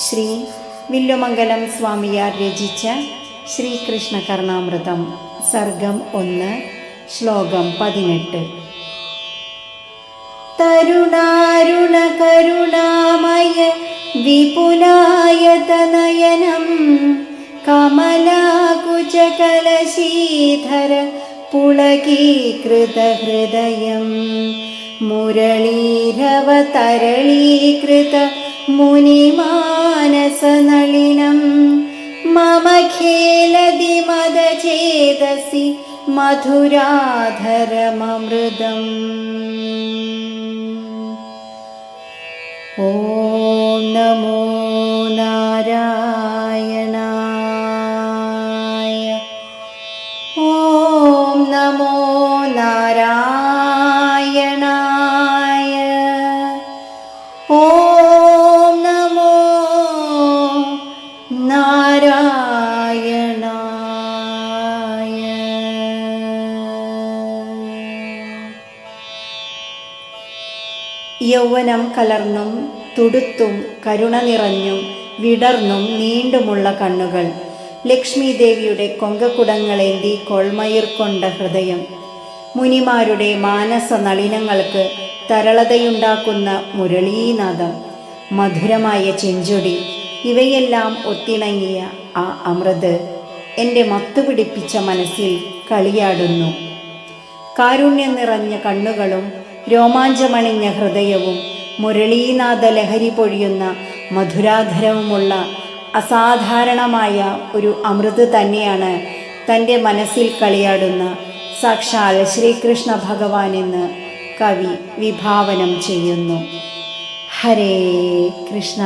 ശ്രീ വില്ലുമംഗലം സ്വാമിയാർ രചിച്ച ശ്രീകൃഷ്ണ കർണാമൃതം സർഗം 1 ശ്ലോകം 18. തരുണാരുണ കരുണാമയ വിപുലായതനയനം കമലാകുചകലശീധര പുളകീകൃതഹൃദയം മുരളീരവതരളീകൃത മുനിമാനസനളിനം മമ ഖേലതി മദചേതസി മധുരാധരമമൃതം. ഓം നമോ നാരായണായ. ഓം നമോ നാരായണായ. ഓം നമോ നാരായണായ. യൗവനം കലർന്നും തുടുത്തും കരുണ നിറഞ്ഞും വിടർന്നും നീണ്ടുമുള്ള കണ്ണുകൾ, ലക്ഷ്മി ദേവിയുടെ കൊങ്കക്കുടങ്ങളേന്തി കൊൾമയിർ കൊണ്ട ഹൃദയം, മുനിമാരുടെ മാനസ നളിനങ്ങൾക്ക് തരളതയുണ്ടാക്കുന്ന മുരളീനാദം, മധുരമായ ചെഞ്ചൊടി, ഇവയെല്ലാം ഒത്തിണങ്ങിയ ആ അമൃത് എൻ്റെ മത്തുപിടിപ്പിച്ച മനസ്സിൽ കളിയാടുന്നു. കാരുണ്യം നിറഞ്ഞ കണ്ണുകളും രോമാഞ്ചമണിഞ്ഞ ഹൃദയവും മുരളീനാഥ ലഹരി പൊഴിയുന്ന മധുരാധരവുമുള്ള അസാധാരണമായ ഒരു അമൃത് തന്നെയാണ് തൻ്റെ മനസ്സിൽ കളിയാടുന്ന സാക്ഷാൽ ശ്രീകൃഷ്ണ ഭഗവാനെന്ന് കവി വിഭാവനം ചെയ്യുന്നു. ഹരേ കൃഷ്ണ.